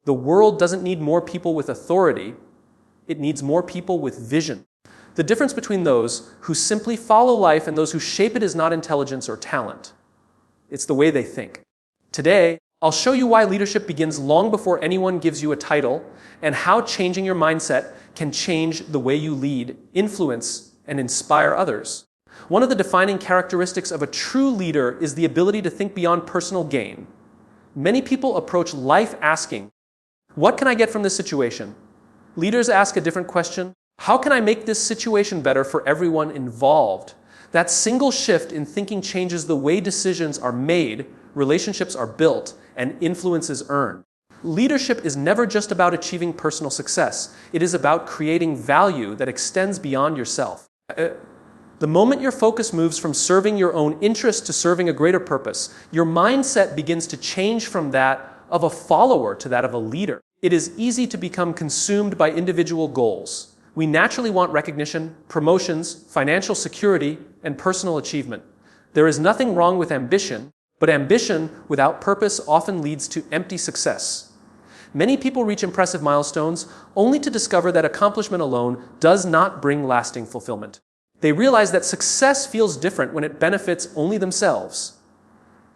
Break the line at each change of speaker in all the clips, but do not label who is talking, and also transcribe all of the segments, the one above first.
The world doesn't need more people with authority. It needs more people with vision. The difference between those who simply follow life and those who shape it is not intelligence or talent. It's the way they think. Today, I'll show you why leadership begins long before anyone gives you a title and how changing your mindset can change the way you lead, influence, and inspire others. One of the defining characteristics of a true leader is the ability to think beyond personal gain. Many people approach life asking, "What can I get from this situation?" Leaders ask a different question, "How can I make this situation better for everyone involved?" That single shift in thinking changes the way decisions are made, relationships are built, and influence is earned. Leadership is never just about achieving personal success. It is about creating value that extends beyond yourself. The moment your focus moves from serving your own interest to serving a greater purpose, your mindset begins to change from that of a follower to that of a leader. It is easy to become consumed by individual goals. We naturally want recognition, promotions, financial security, and personal achievement. There is nothing wrong with ambition, but ambition without purpose often leads to empty success. Many people reach impressive milestones only to discover that accomplishment alone does not bring lasting fulfillment. They realize that success feels different when it benefits only themselves.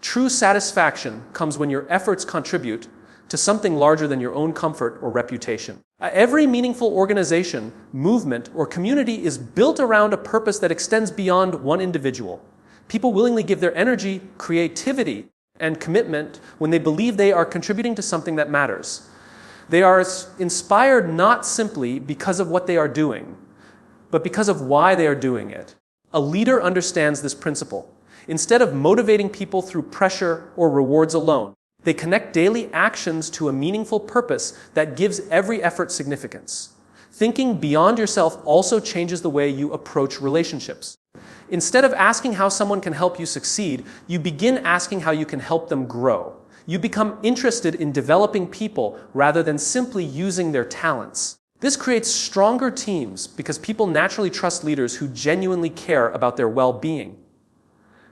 True satisfaction comes when your efforts contribute to something larger than your own comfort or reputation. Every meaningful organization, movement, or community is built around a purpose that extends beyond one individual. People willingly give their energy, creativity, and commitment when they believe they are contributing to something that matters. They are inspired not simply because of what they are doing, but because of why they are doing it. A leader understands this principle. Instead of motivating people through pressure or rewards alone, they connect daily actions to a meaningful purpose that gives every effort significance. Thinking beyond yourself also changes the way you approach relationships. Instead of asking how someone can help you succeed, you begin asking how you can help them grow. You become interested in developing people rather than simply using their talents. This creates stronger teams because people naturally trust leaders who genuinely care about their well-being.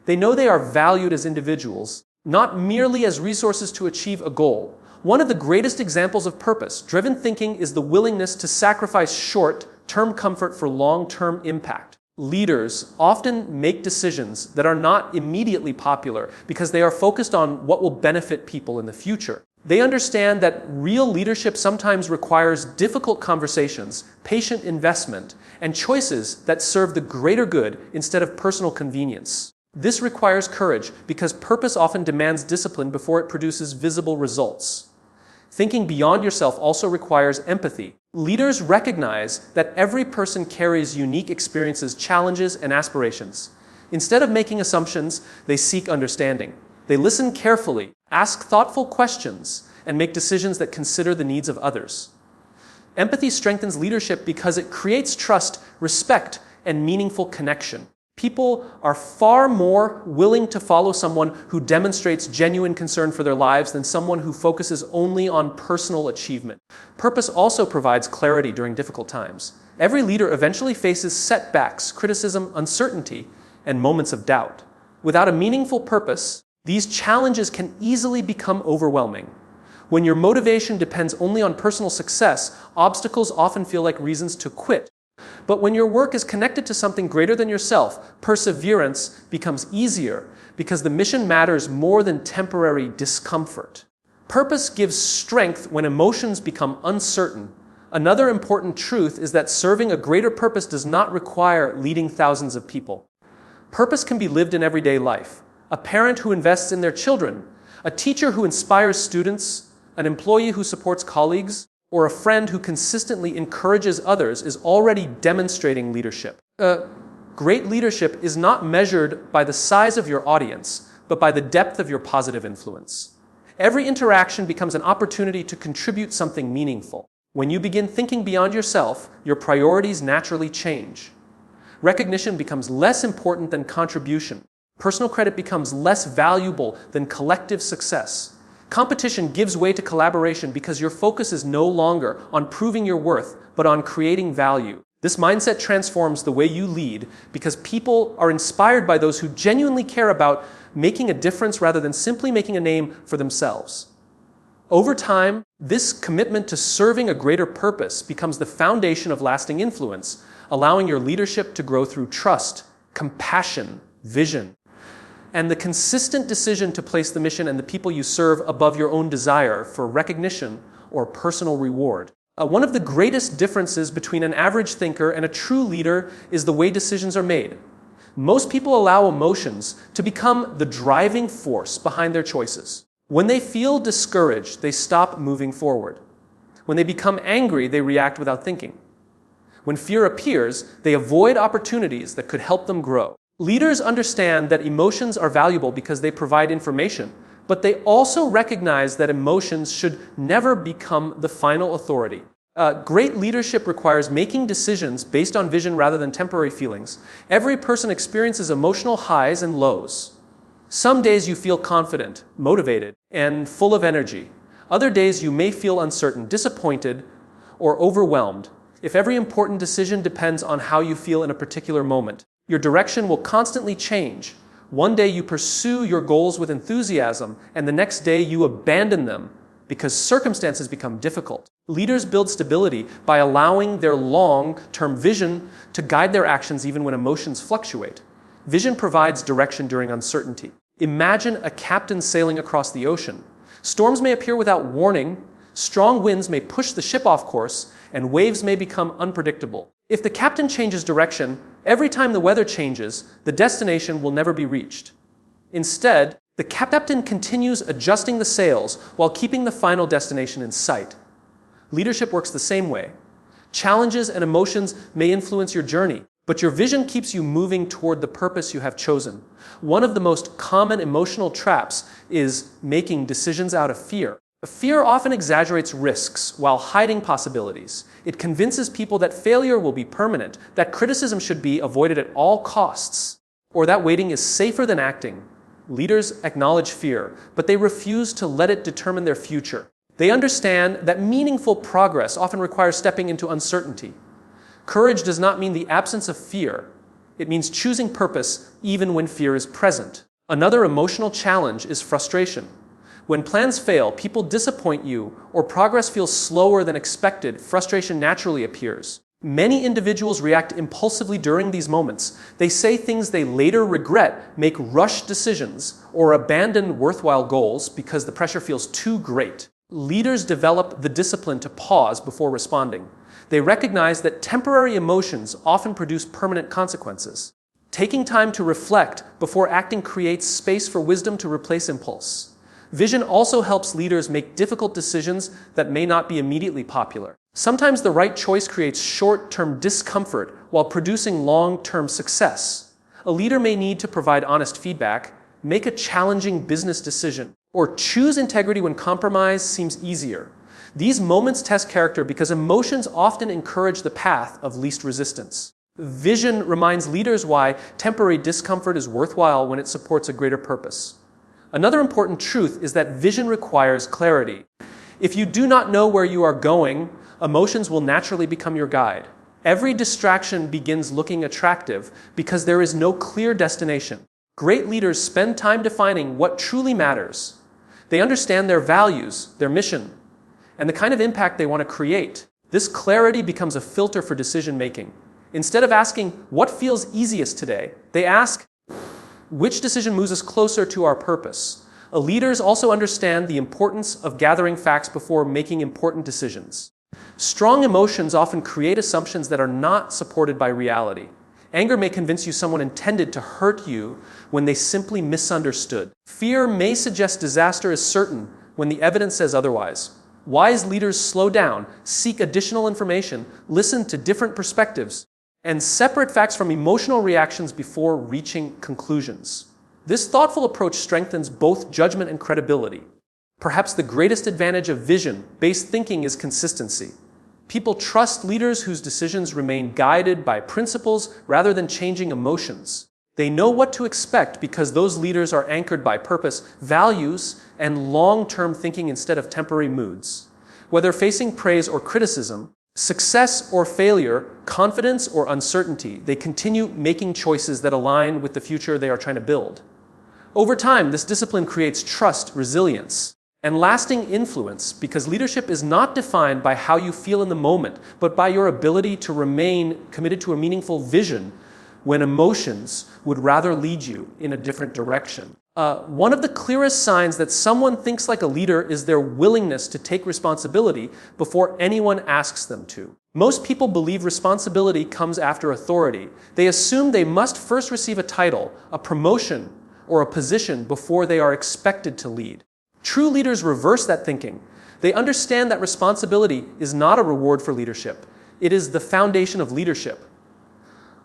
They know they are valued as individuals, not merely as resources to achieve a goal. One of the greatest examples of purpose-driven thinking is the willingness to sacrifice short-term comfort for long-term impact. Leaders often make decisions that are not immediately popular because they are focused on what will benefit people in the future. They understand that real leadership sometimes requires difficult conversations, patient investment, and choices that serve the greater good instead of personal convenience. This requires courage because purpose often demands discipline before it produces visible results. Thinking beyond yourself also requires empathy. Leaders recognize that every person carries unique experiences, challenges, and aspirations. Instead of making assumptions, they seek understanding. They listen carefully, ask thoughtful questions, and make decisions that consider the needs of others. Empathy strengthens leadership because it creates trust, respect, and meaningful connection. People are far more willing to follow someone who demonstrates genuine concern for their lives than someone who focuses only on personal achievement. Purpose also provides clarity during difficult times. Every leader eventually faces setbacks, criticism, uncertainty, and moments of doubt. Without a meaningful purpose, these challenges can easily become overwhelming. When your motivation depends only on personal success, obstacles often feel like reasons to quit. But when your work is connected to something greater than yourself, perseverance becomes easier because the mission matters more than temporary discomfort. Purpose gives strength when emotions become uncertain. Another important truth is that serving a greater purpose does not require leading thousands of people. Purpose can be lived in everyday life. A parent who invests in their children, a teacher who inspires students, an employee who supports colleagues, or a friend who consistently encourages others is already demonstrating leadership. Great leadership is not measured by the size of your audience, but by the depth of your positive influence. Every interaction becomes an opportunity to contribute something meaningful. When you begin thinking beyond yourself, your priorities naturally change. Recognition becomes less important than contribution. Personal credit becomes less valuable than collective success. Competition gives way to collaboration because your focus is no longer on proving your worth, but on creating value. This mindset transforms the way you lead because people are inspired by those who genuinely care about making a difference rather than simply making a name for themselves. Over time, this commitment to serving a greater purpose becomes the foundation of lasting influence, allowing your leadership to grow through trust, compassion, vision, and the consistent decision to place the mission and the people you serve above your own desire for recognition or personal reward. One of the greatest differences between an average thinker and a true leader is the way decisions are made. Most people allow emotions to become the driving force behind their choices. When they feel discouraged, they stop moving forward. When they become angry, they react without thinking. When fear appears, they avoid opportunities that could help them grow. Leaders understand that emotions are valuable because they provide information, but they also recognize that emotions should never become the final authority. Great leadership requires making decisions based on vision rather than temporary feelings. Every person experiences emotional highs and lows. Some days you feel confident, motivated, and full of energy. Other days you may feel uncertain, disappointed, or overwhelmed. If every important decision depends on how you feel in a particular moment, your direction will constantly change. One day you pursue your goals with enthusiasm, and the next day you abandon them because circumstances become difficult. Leaders build stability by allowing their long-term vision to guide their actions even when emotions fluctuate. Vision provides direction during uncertainty. Imagine a captain sailing across the ocean. Storms may appear without warning, strong winds may push the ship off course, and waves may become unpredictable. If the captain changes direction, every time the weather changes, the destination will never be reached. Instead, the captain continues adjusting the sails while keeping the final destination in sight. Leadership works the same way. Challenges and emotions may influence your journey, but your vision keeps you moving toward the purpose you have chosen. One of the most common emotional traps is making decisions out of fear. Fear often exaggerates risks while hiding possibilities. It convinces people that failure will be permanent, that criticism should be avoided at all costs, or that waiting is safer than acting. Leaders acknowledge fear, but they refuse to let it determine their future. They understand that meaningful progress often requires stepping into uncertainty. Courage does not mean the absence of fear. It means choosing purpose even when fear is present. Another emotional challenge is frustration. When plans fail, people disappoint you, or progress feels slower than expected, frustration naturally appears. Many individuals react impulsively during these moments. They say things they later regret, make rushed decisions, or abandon worthwhile goals because the pressure feels too great. Leaders develop the discipline to pause before responding. They recognize that temporary emotions often produce permanent consequences. Taking time to reflect before acting creates space for wisdom to replace impulse. Vision also helps leaders make difficult decisions that may not be immediately popular. Sometimes the right choice creates short-term discomfort while producing long-term success. A leader may need to provide honest feedback, make a challenging business decision, or choose integrity when compromise seems easier. These moments test character because emotions often encourage the path of least resistance. Vision reminds leaders why temporary discomfort is worthwhile when it supports a greater purpose. Another important truth is that vision requires clarity. If you do not know where you are going, emotions will naturally become your guide. Every distraction begins looking attractive because there is no clear destination. Great leaders spend time defining what truly matters. They understand their values, their mission, and the kind of impact they want to create. This clarity becomes a filter for decision-making. Instead of asking, what feels easiest today, they ask, which decision moves us closer to our purpose? Leaders also understand the importance of gathering facts before making important decisions. Strong emotions often create assumptions that are not supported by reality. Anger may convince you someone intended to hurt you when they simply misunderstood. Fear may suggest disaster is certain when the evidence says otherwise. Wise leaders slow down, seek additional information, listen to different perspectives, and separate facts from emotional reactions before reaching conclusions. This thoughtful approach strengthens both judgment and credibility. Perhaps the greatest advantage of vision-based thinking is consistency. People trust leaders whose decisions remain guided by principles rather than changing emotions. They know what to expect because those leaders are anchored by purpose, values, and long-term thinking instead of temporary moods. Whether facing praise or criticism, success or failure, confidence or uncertainty, they continue making choices that align with the future they are trying to build. Over time, this discipline creates trust, resilience, And lasting influence, because leadership is not defined by how you feel in the moment, but by your ability to remain committed to a meaningful vision when emotions would rather lead you in a different direction. One of the clearest signs that someone thinks like a leader is their willingness to take responsibility before anyone asks them to. Most people believe responsibility comes after authority. They assume they must first receive a title, a promotion, or a position before they are expected to lead. True leaders reverse that thinking. They understand that responsibility is not a reward for leadership. It is the foundation of leadership.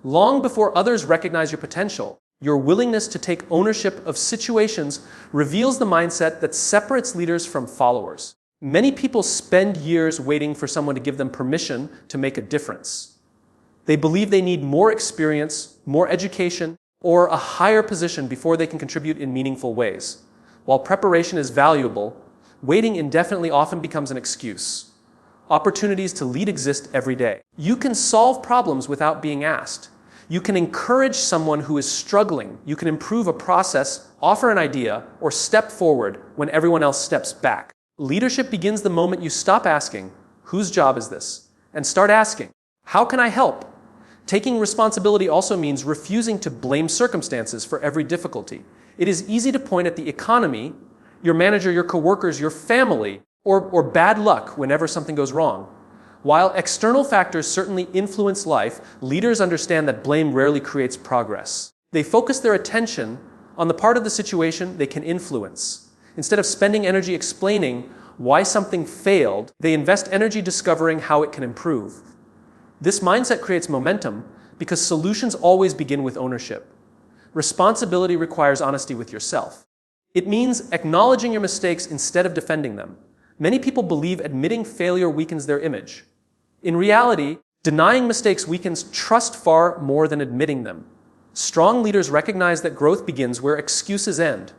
Long before others recognize your potential, your willingness to take ownership of situations reveals the mindset that separates leaders from followers. Many people spend years waiting for someone to give them permission to make a difference. They believe they need more experience, more education, or a higher position before they can contribute in meaningful ways. While preparation is valuable, waiting indefinitely often becomes an excuse. Opportunities to lead exist every day. You can solve problems without being asked. You can encourage someone who is struggling. You can improve a process, offer an idea, or step forward when everyone else steps back. Leadership begins the moment you stop asking, "Whose job is this?" and start asking, "How can I help?" Taking responsibility also means refusing to blame circumstances for every difficulty. It is easy to point at the economy, your manager, your coworkers, your family, or bad luck whenever something goes wrong. While external factors certainly influence life, leaders understand that blame rarely creates progress. They focus their attention on the part of the situation they can influence. Instead of spending energy explaining why something failed, they invest energy discovering how it can improve. This mindset creates momentum because solutions always begin with ownership. Responsibility requires honesty with yourself. It means acknowledging your mistakes instead of defending them. Many people believe admitting failure weakens their image. In reality, denying mistakes weakens trust far more than admitting them. Strong leaders recognize that growth begins where excuses end.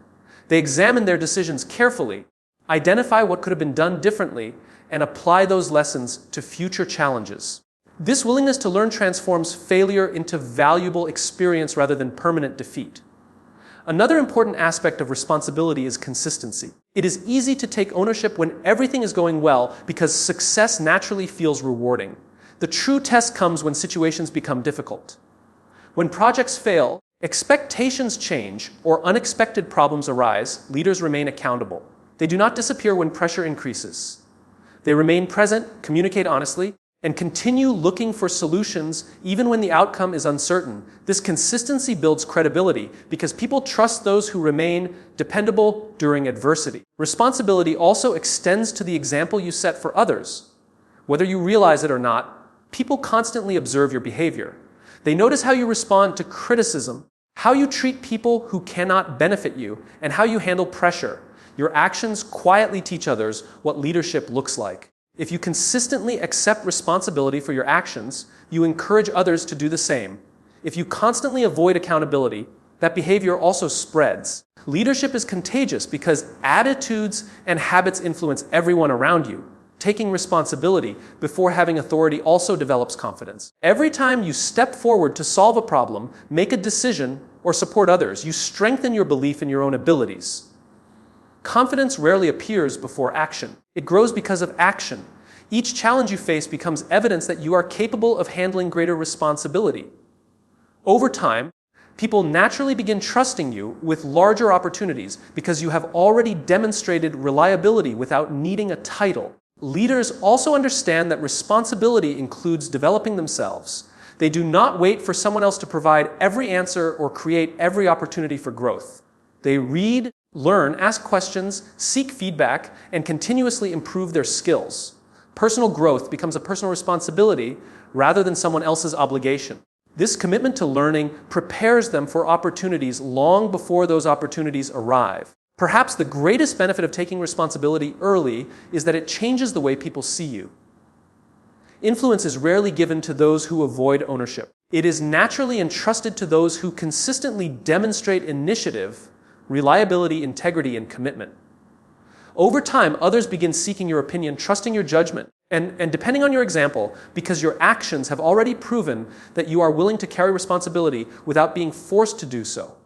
They examine their decisions carefully, identify what could have been done differently, and apply those lessons to future challenges. This willingness to learn transforms failure into valuable experience rather than permanent defeat. Another important aspect of responsibility is consistency. It is easy to take ownership when everything is going well because success naturally feels rewarding. The true test comes when situations become difficult. When projects fail, expectations change, or unexpected problems arise, leaders remain accountable. They do not disappear when pressure increases. They remain present, communicate honestly, and continue looking for solutions even when the outcome is uncertain. This consistency builds credibility because people trust those who remain dependable during adversity. Responsibility also extends to the example you set for others. Whether you realize it or not, people constantly observe your behavior. They notice how you respond to criticism, how you treat people who cannot benefit you, and how you handle pressure. Your actions quietly teach others what leadership looks like. If you consistently accept responsibility for your actions, you encourage others to do the same. If you constantly avoid accountability, that behavior also spreads. Leadership is contagious because attitudes and habits influence everyone around you. Taking responsibility before having authority also develops confidence. Every time you step forward to solve a problem, make a decision, or support others, you strengthen your belief in your own abilities. Confidence rarely appears before action. It grows because of action. Each challenge you face becomes evidence that you are capable of handling greater responsibility. Over time, people naturally begin trusting you with larger opportunities because you have already demonstrated reliability without needing a title. Leaders also understand that responsibility includes developing themselves. They do not wait for someone else to provide every answer or create every opportunity for growth. They read, learn, ask questions, seek feedback, and continuously improve their skills. Personal growth becomes a personal responsibility rather than someone else's obligation. This commitment to learning prepares them for opportunities long before those opportunities arrive. Perhaps the greatest benefit of taking responsibility early is that it changes the way people see you. Influence is rarely given to those who avoid ownership. It is naturally entrusted to those who consistently demonstrate initiative, reliability, integrity, and commitment. Over time, others begin seeking your opinion, trusting your judgment, and depending on your example, because your actions have already proven that you are willing to carry responsibility without being forced to do so.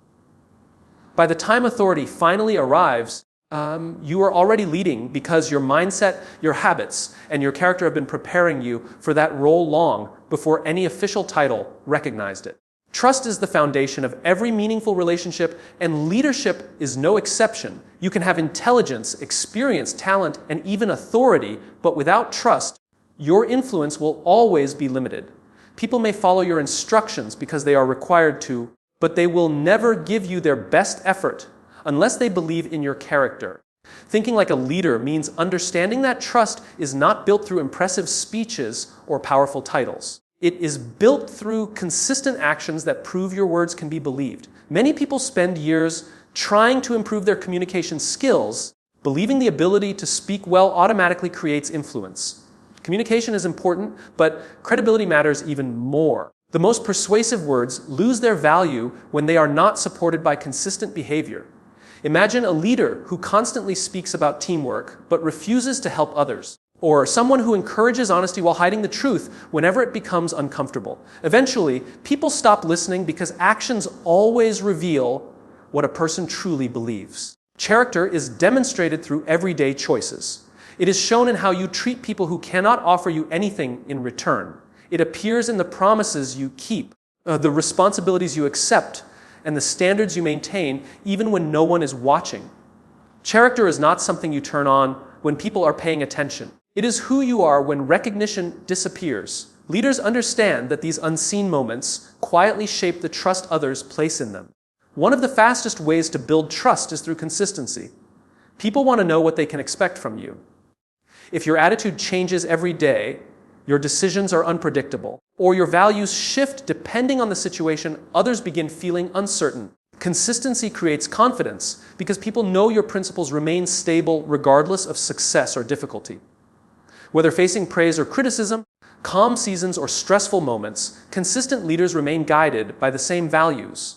By the time authority finally arrives, You are already leading because your mindset, your habits, and your character have been preparing you for that role long before any official title recognized it. Trust is the foundation of every meaningful relationship, and leadership is no exception. You can have intelligence, experience, talent, and even authority, but without trust, your influence will always be limited. People may follow your instructions because they are required to, but they will never give you their best effort unless they believe in your character. Thinking like a leader means understanding that trust is not built through impressive speeches or powerful titles. It is built through consistent actions that prove your words can be believed. Many people spend years trying to improve their communication skills, believing the ability to speak well automatically creates influence. Communication is important, but credibility matters even more. The most persuasive words lose their value when they are not supported by consistent behavior. Imagine a leader who constantly speaks about teamwork but refuses to help others, or someone who encourages honesty while hiding the truth whenever it becomes uncomfortable. Eventually, people stop listening because actions always reveal what a person truly believes. Character is demonstrated through everyday choices. It is shown in how you treat people who cannot offer you anything in return. It appears in the promises you keep, the responsibilities you accept, and the standards you maintain even when no one is watching. Character is not something you turn on when people are paying attention. It is who you are when recognition disappears. Leaders understand that these unseen moments quietly shape the trust others place in them. One of the fastest ways to build trust is through consistency. People want to know what they can expect from you. If your attitude changes every day, your decisions are unpredictable, or your values shift depending on the situation, others begin feeling uncertain. Consistency creates confidence because people know your principles remain stable regardless of success or difficulty. Whether facing praise or criticism, calm seasons or stressful moments, consistent leaders remain guided by the same values.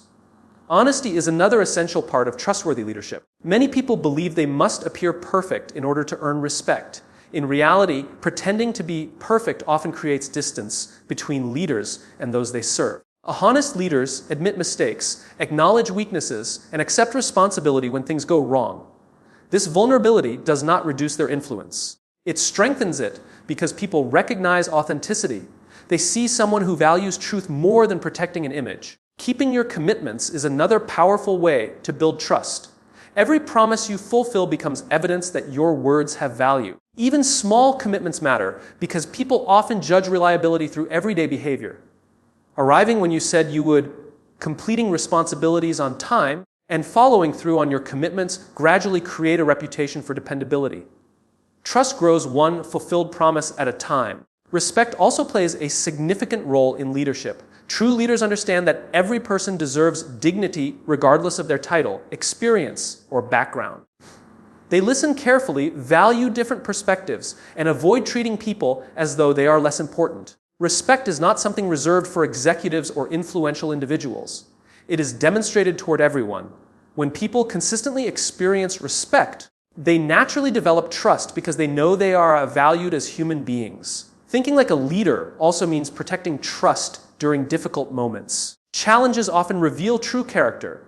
Honesty is another essential part of trustworthy leadership. Many people believe they must appear perfect in order to earn respect. In reality, pretending to be perfect often creates distance between leaders and those they serve. Honest leaders admit mistakes, acknowledge weaknesses, and accept responsibility when things go wrong. This vulnerability does not reduce their influence. It strengthens it because people recognize authenticity. They see someone who values truth more than protecting an image. Keeping your commitments is another powerful way to build trust. Every promise you fulfill becomes evidence that your words have value. Even small commitments matter because people often judge reliability through everyday behavior. Arriving when you said you would, completing responsibilities on time, and following through on your commitments gradually create a reputation for dependability. Trust grows one fulfilled promise at a time. Respect also plays a significant role in leadership. True leaders understand that every person deserves dignity regardless of their title, experience, or background. They listen carefully, value different perspectives, and avoid treating people as though they are less important. Respect is not something reserved for executives or influential individuals. It is demonstrated toward everyone. When people consistently experience respect, they naturally develop trust because they know they are valued as human beings. Thinking like a leader also means protecting trust during difficult moments. Challenges often reveal true character.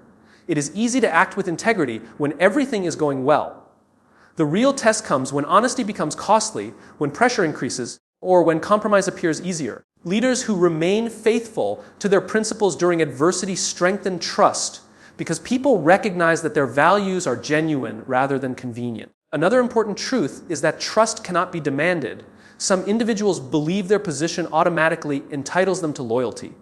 It is easy to act with integrity when everything is going well. The real test comes when honesty becomes costly, when pressure increases, or when compromise appears easier. Leaders who remain faithful to their principles during adversity strengthen trust because people recognize that their values are genuine rather than convenient. Another important truth is that trust cannot be demanded. Some individuals believe their position automatically entitles them to loyalty.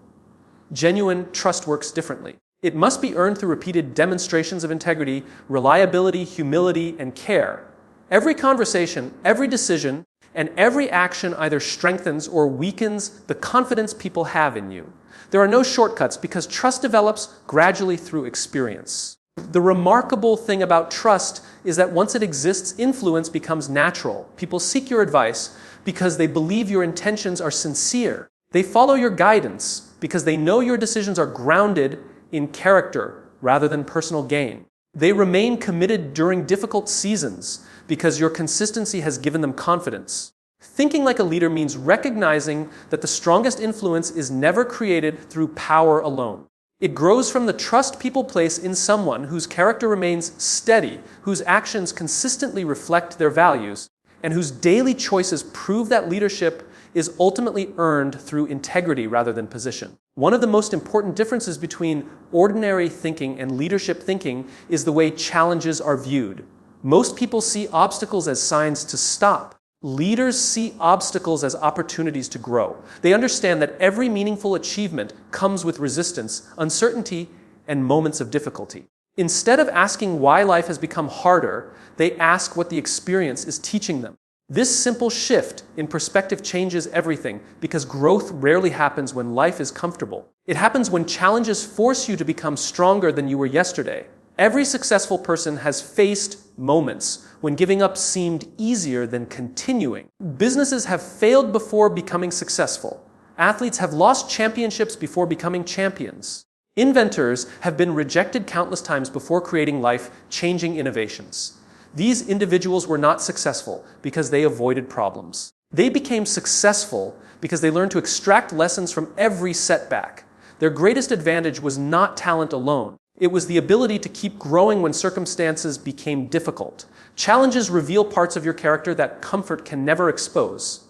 Genuine trust works differently. It must be earned through repeated demonstrations of integrity, reliability, humility, and care. Every conversation, every decision, and every action either strengthens or weakens the confidence people have in you. There are no shortcuts because trust develops gradually through experience. The remarkable thing about trust is that once it exists, influence becomes natural. People seek your advice because they believe your intentions are sincere. They follow your guidance because they know your decisions are grounded in character rather than personal gain. They remain committed during difficult seasons because your consistency has given them confidence. Thinking like a leader means recognizing that the strongest influence is never created through power alone. It grows from the trust people place in someone whose character remains steady, whose actions consistently reflect their values, and whose daily choices prove that leadership is ultimately earned through integrity rather than position. One of the most important differences between ordinary thinking and leadership thinking is the way challenges are viewed. Most people see obstacles as signs to stop. Leaders see obstacles as opportunities to grow. They understand that every meaningful achievement comes with resistance, uncertainty, and moments of difficulty. Instead of asking why life has become harder, they ask what the experience is teaching them. This simple shift in perspective changes everything because growth rarely happens when life is comfortable. It happens when challenges force you to become stronger than you were yesterday. Every successful person has faced moments when giving up seemed easier than continuing. Businesses have failed before becoming successful. Athletes have lost championships before becoming champions. Inventors have been rejected countless times before creating life-changing innovations. These individuals were not successful because they avoided problems. They became successful because they learned to extract lessons from every setback. Their greatest advantage was not talent alone. It was the ability to keep growing when circumstances became difficult. Challenges reveal parts of your character that comfort can never expose.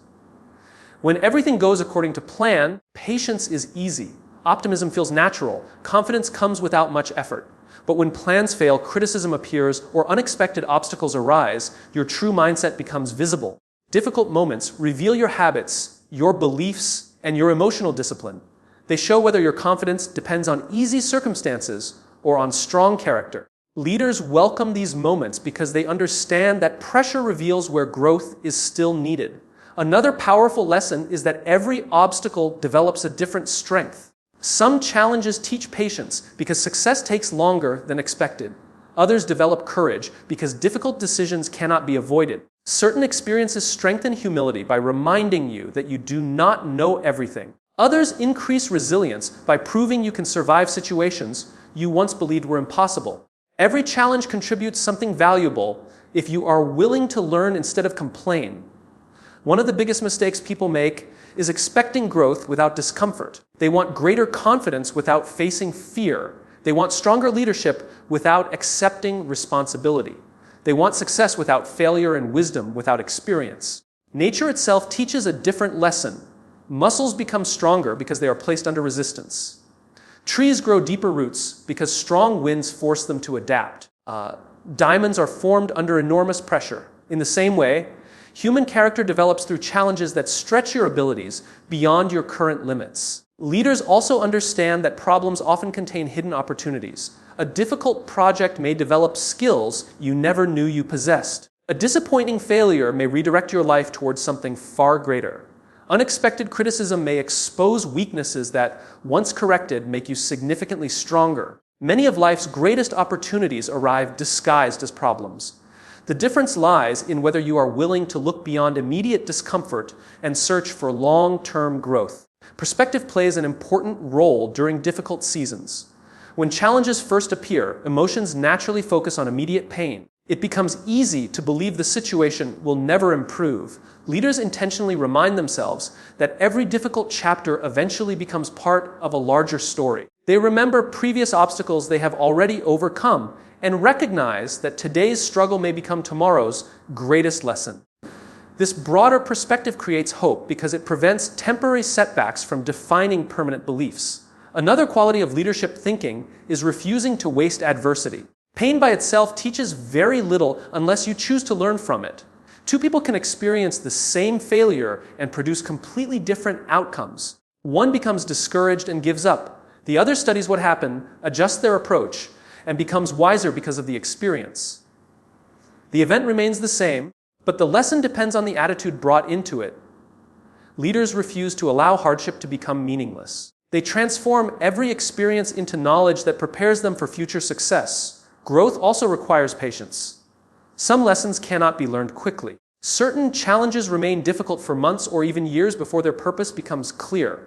When everything goes according to plan, patience is easy. Optimism feels natural. Confidence comes without much effort. But when plans fail, criticism appears, or unexpected obstacles arise, your true mindset becomes visible. Difficult moments reveal your habits, your beliefs, and your emotional discipline. They show whether your confidence depends on easy circumstances or on strong character. Leaders welcome these moments because they understand that pressure reveals where growth is still needed. Another powerful lesson is that every obstacle develops a different strength. Some challenges teach patience because success takes longer than expected. Others develop courage because difficult decisions cannot be avoided. Certain experiences strengthen humility by reminding you that you do not know everything. Others increase resilience by proving you can survive situations you once believed were impossible. Every challenge contributes something valuable if you are willing to learn instead of complain. One of the biggest mistakes people make is expecting growth without discomfort. They want greater confidence without facing fear. They want stronger leadership without accepting responsibility. They want success without failure and wisdom without experience. Nature itself teaches a different lesson. Muscles become stronger because they are placed under resistance. Trees grow deeper roots because strong winds force them to adapt. Diamonds are formed under enormous pressure. In the same way, human character develops through challenges that stretch your abilities beyond your current limits. Leaders also understand that problems often contain hidden opportunities. A difficult project may develop skills you never knew you possessed. A disappointing failure may redirect your life towards something far greater. Unexpected criticism may expose weaknesses that, once corrected, make you significantly stronger. Many of life's greatest opportunities arrive disguised as problems. The difference lies in whether you are willing to look beyond immediate discomfort and search for long-term growth. Perspective plays an important role during difficult seasons. When challenges first appear, emotions naturally focus on immediate pain. It becomes easy to believe the situation will never improve. Leaders intentionally remind themselves that every difficult chapter eventually becomes part of a larger story. They remember previous obstacles they have already overcome and recognize that today's struggle may become tomorrow's greatest lesson. This broader perspective creates hope because it prevents temporary setbacks from defining permanent beliefs. Another quality of leadership thinking is refusing to waste adversity. Pain by itself teaches very little unless you choose to learn from it. Two people can experience the same failure and produce completely different outcomes. One becomes discouraged and gives up. The other studies what happened, adjusts their approach, and becomes wiser because of the experience. The event remains the same, but the lesson depends on the attitude brought into it. Leaders refuse to allow hardship to become meaningless. They transform every experience into knowledge that prepares them for future success. Growth also requires patience. Some lessons cannot be learned quickly. Certain challenges remain difficult for months or even years before their purpose becomes clear.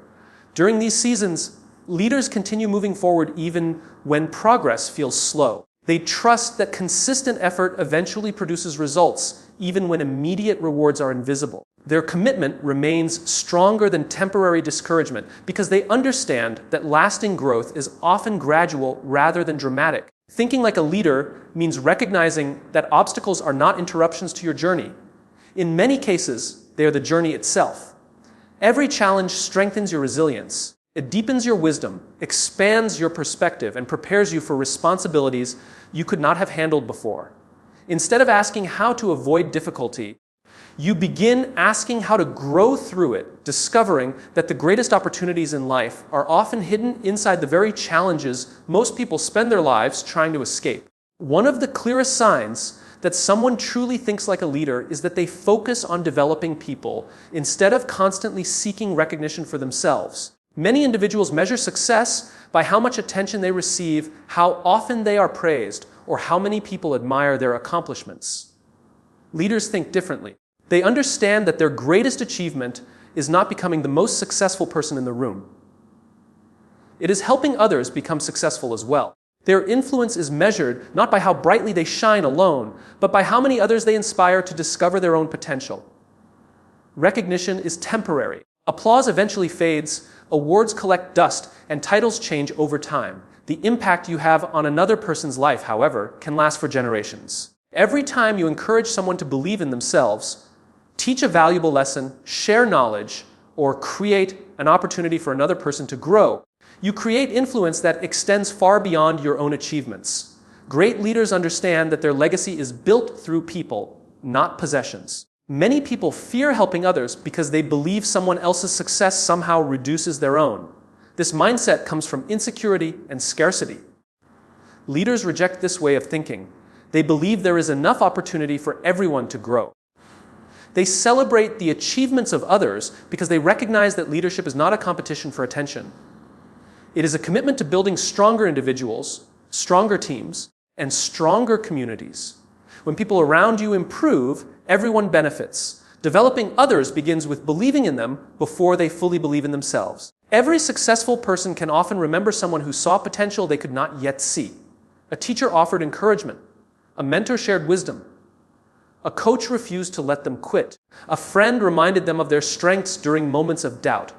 During these seasons, leaders continue moving forward even when progress feels slow. They trust that consistent effort eventually produces results, even when immediate rewards are invisible. Their commitment remains stronger than temporary discouragement because they understand that lasting growth is often gradual rather than dramatic. Thinking like a leader means recognizing that obstacles are not interruptions to your journey. In many cases, they are the journey itself. Every challenge strengthens your resilience. It deepens your wisdom, expands your perspective, and prepares you for responsibilities you could not have handled before. Instead of asking how to avoid difficulty, you begin asking how to grow through it, discovering that the greatest opportunities in life are often hidden inside the very challenges most people spend their lives trying to escape. One of the clearest signs that someone truly thinks like a leader is that they focus on developing people instead of constantly seeking recognition for themselves. Many individuals measure success by how much attention they receive, how often they are praised, or how many people admire their accomplishments. Leaders think differently. They understand that their greatest achievement is not becoming the most successful person in the room. It is helping others become successful as well. Their influence is measured not by how brightly they shine alone, but by how many others they inspire to discover their own potential. Recognition is temporary. Applause eventually fades, awards collect dust, and titles change over time. The impact you have on another person's life, however, can last for generations. Every time you encourage someone to believe in themselves, teach a valuable lesson, share knowledge, or create an opportunity for another person to grow, you create influence that extends far beyond your own achievements. Great leaders understand that their legacy is built through people, not possessions. Many people fear helping others because they believe someone else's success somehow reduces their own. This mindset comes from insecurity and scarcity. Leaders reject this way of thinking. They believe there is enough opportunity for everyone to grow. They celebrate the achievements of others because they recognize that leadership is not a competition for attention. It is a commitment to building stronger individuals, stronger teams, and stronger communities. When people around you improve, everyone benefits. Developing others begins with believing in them before they fully believe in themselves. Every successful person can often remember someone who saw potential they could not yet see. A teacher offered encouragement. A mentor shared wisdom. A coach refused to let them quit. A friend reminded them of their strengths during moments of doubt.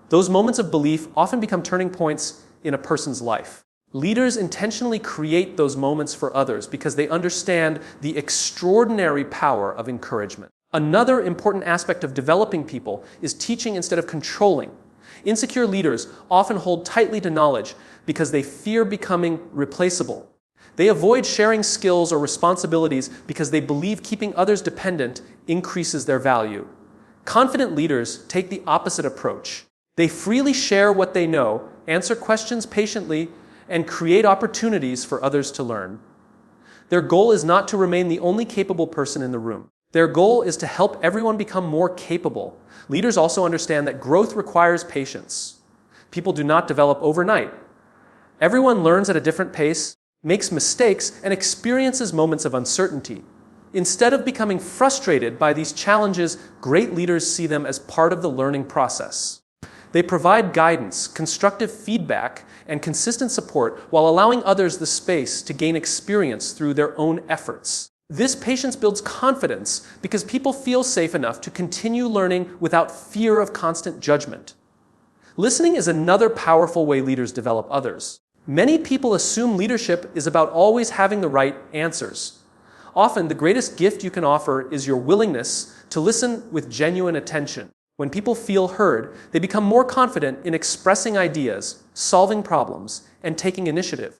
Those moments of belief often become turning points in a person's life. Leaders intentionally create those moments for others because they understand the extraordinary power of encouragement. Another important aspect of developing people is teaching instead of controlling. Insecure leaders often hold tightly to knowledge because they fear becoming replaceable. They avoid sharing skills or responsibilities because they believe keeping others dependent increases their value. Confident leaders take the opposite approach. They freely share what they know, answer questions patiently, and create opportunities for others to learn. Their goal is not to remain the only capable person in the room. Their goal is to help everyone become more capable. Leaders also understand that growth requires patience. People do not develop overnight. Everyone learns at a different pace, makes mistakes, and experiences moments of uncertainty. Instead of becoming frustrated by these challenges, great leaders see them as part of the learning process. They provide guidance, constructive feedback, and consistent support while allowing others the space to gain experience through their own efforts. This patience builds confidence because people feel safe enough to continue learning without fear of constant judgment. Listening is another powerful way leaders develop others. Many people assume leadership is about always having the right answers. Often, the greatest gift you can offer is your willingness to listen with genuine attention. When people feel heard, they become more confident in expressing ideas, solving problems, and taking initiative.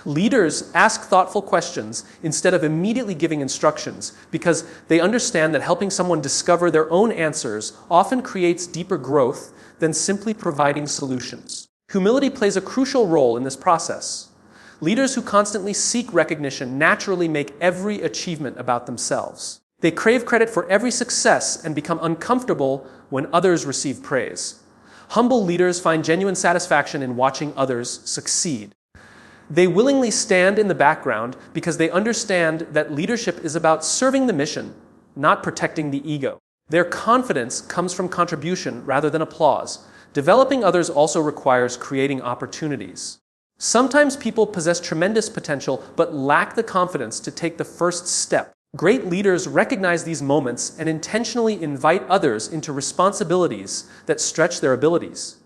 Leaders ask thoughtful questions instead of immediately giving instructions because they understand that helping someone discover their own answers often creates deeper growth than simply providing solutions. Humility plays a crucial role in this process. Leaders who constantly seek recognition naturally make every achievement about themselves. They crave credit for every success and become uncomfortable when others receive praise. Humble leaders find genuine satisfaction in watching others succeed. They willingly stand in the background because they understand that leadership is about serving the mission, not protecting the ego. Their confidence comes from contribution rather than applause. Developing others also requires creating opportunities. Sometimes people possess tremendous potential but lack the confidence to take the first step. Great leaders recognize these moments and intentionally invite others into responsibilities that stretch their abilities.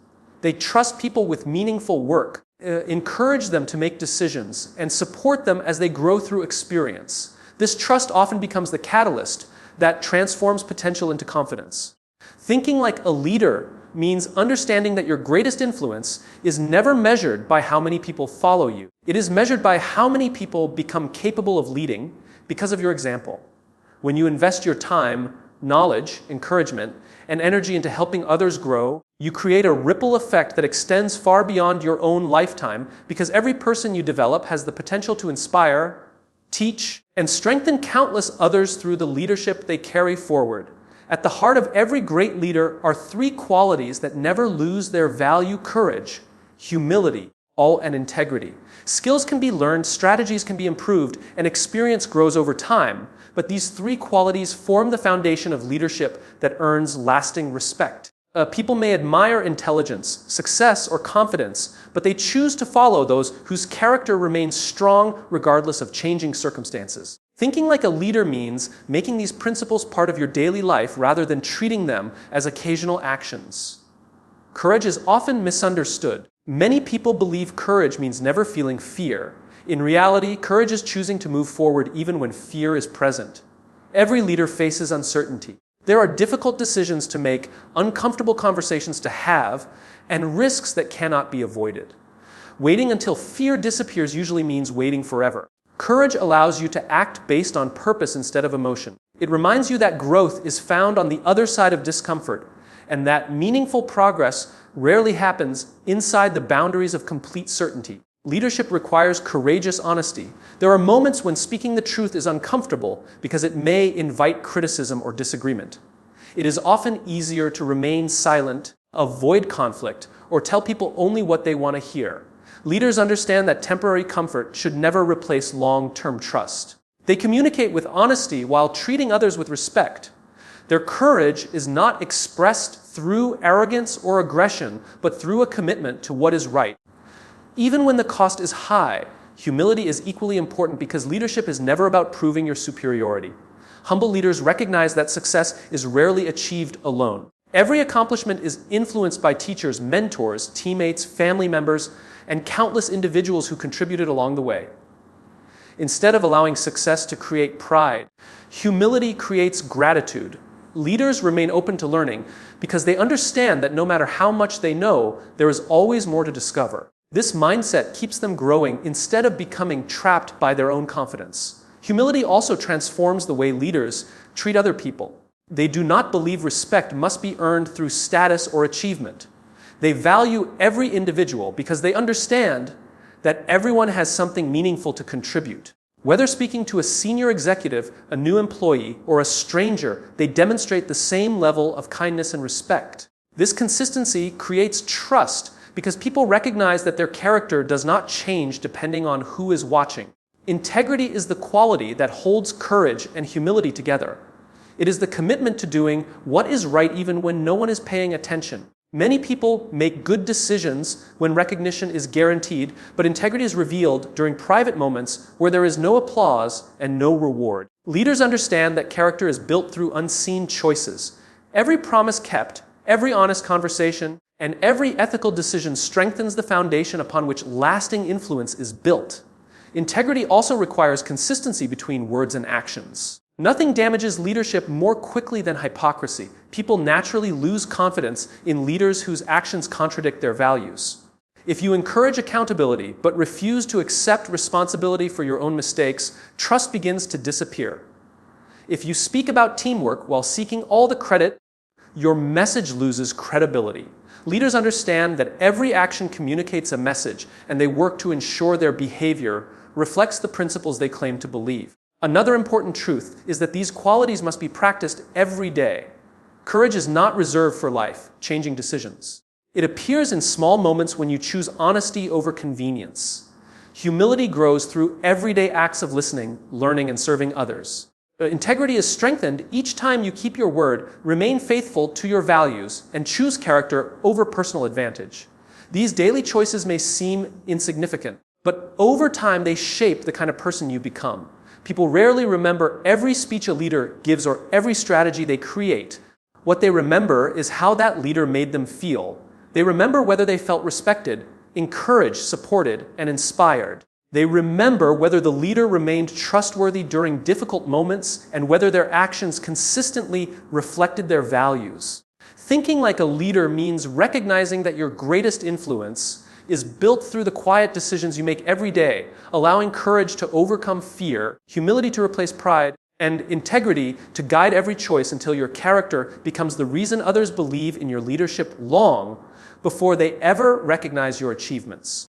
They trust people with meaningful work, encourage them to make decisions, and support them as they grow through experience. This trust often becomes the catalyst that transforms potential into confidence. Thinking like a leader means understanding that your greatest influence is never measured by how many people follow you. It is measured by how many people become capable of leading because of your example. When you invest your time, knowledge, encouragement, and energy into helping others grow, you create a ripple effect that extends far beyond your own lifetime, because every person you develop has the potential to inspire, teach, and strengthen countless others through the leadership they carry forward. At the heart of every great leader are three qualities that never lose their value: courage, humility, and integrity. Skills can be learned, strategies can be improved, and experience grows over time, but these three qualities form the foundation of leadership that earns lasting respect. People may admire intelligence, success, or confidence, but they choose to follow those whose character remains strong regardless of changing circumstances. Thinking like a leader means making these principles part of your daily life rather than treating them as occasional actions. Courage is often misunderstood. Many people believe courage means never feeling fear. In reality, courage is choosing to move forward even when fear is present. Every leader faces uncertainty. There are difficult decisions to make, uncomfortable conversations to have, and risks that cannot be avoided. Waiting until fear disappears usually means waiting forever. Courage allows you to act based on purpose instead of emotion. It reminds you that growth is found on the other side of discomfort, and that meaningful progress rarely happens inside the boundaries of complete certainty. Leadership requires courageous honesty. There are moments when speaking the truth is uncomfortable because it may invite criticism or disagreement. It is often easier to remain silent, avoid conflict, or tell people only what they want to hear. Leaders understand that temporary comfort should never replace long-term trust. They communicate with honesty while treating others with respect. Their courage is not expressed through arrogance or aggression, but through a commitment to what is right. Even when the cost is high, humility is equally important, because leadership is never about proving your superiority. Humble leaders recognize that success is rarely achieved alone. Every accomplishment is influenced by teachers, mentors, teammates, family members, and countless individuals who contributed along the way. Instead of allowing success to create pride, humility creates gratitude. Leaders remain open to learning because they understand that no matter how much they know, there is always more to discover. This mindset keeps them growing instead of becoming trapped by their own confidence. Humility also transforms the way leaders treat other people. They do not believe respect must be earned through status or achievement. They value every individual because they understand that everyone has something meaningful to contribute. Whether speaking to a senior executive, a new employee, or a stranger, they demonstrate the same level of kindness and respect. This consistency creates trust because people recognize that their character does not change depending on who is watching. Integrity is the quality that holds courage and humility together. It is the commitment to doing what is right even when no one is paying attention. Many people make good decisions when recognition is guaranteed, but integrity is revealed during private moments where there is no applause and no reward. Leaders understand that character is built through unseen choices. Every promise kept, every honest conversation, and every ethical decision strengthens the foundation upon which lasting influence is built. Integrity also requires consistency between words and actions. Nothing damages leadership more quickly than hypocrisy. People naturally lose confidence in leaders whose actions contradict their values. If you encourage accountability but refuse to accept responsibility for your own mistakes, trust begins to disappear. If you speak about teamwork while seeking all the credit, your message loses credibility. Leaders understand that every action communicates a message, and they work to ensure their behavior reflects the principles they claim to believe. Another important truth is that these qualities must be practiced every day. Courage is not reserved for life-changing decisions. It appears in small moments when you choose honesty over convenience. Humility grows through everyday acts of listening, learning, and serving others. Integrity is strengthened each time you keep your word, remain faithful to your values, and choose character over personal advantage. These daily choices may seem insignificant, but over time they shape the kind of person you become. People rarely remember every speech a leader gives or every strategy they create. What they remember is how that leader made them feel. They remember whether they felt respected, encouraged, supported, and inspired. They remember whether the leader remained trustworthy during difficult moments and whether their actions consistently reflected their values. Thinking like a leader means recognizing that your greatest influence is built through the quiet decisions you make every day, allowing courage to overcome fear, humility to replace pride, and integrity to guide every choice until your character becomes the reason others believe in your leadership long before they ever recognize your achievements.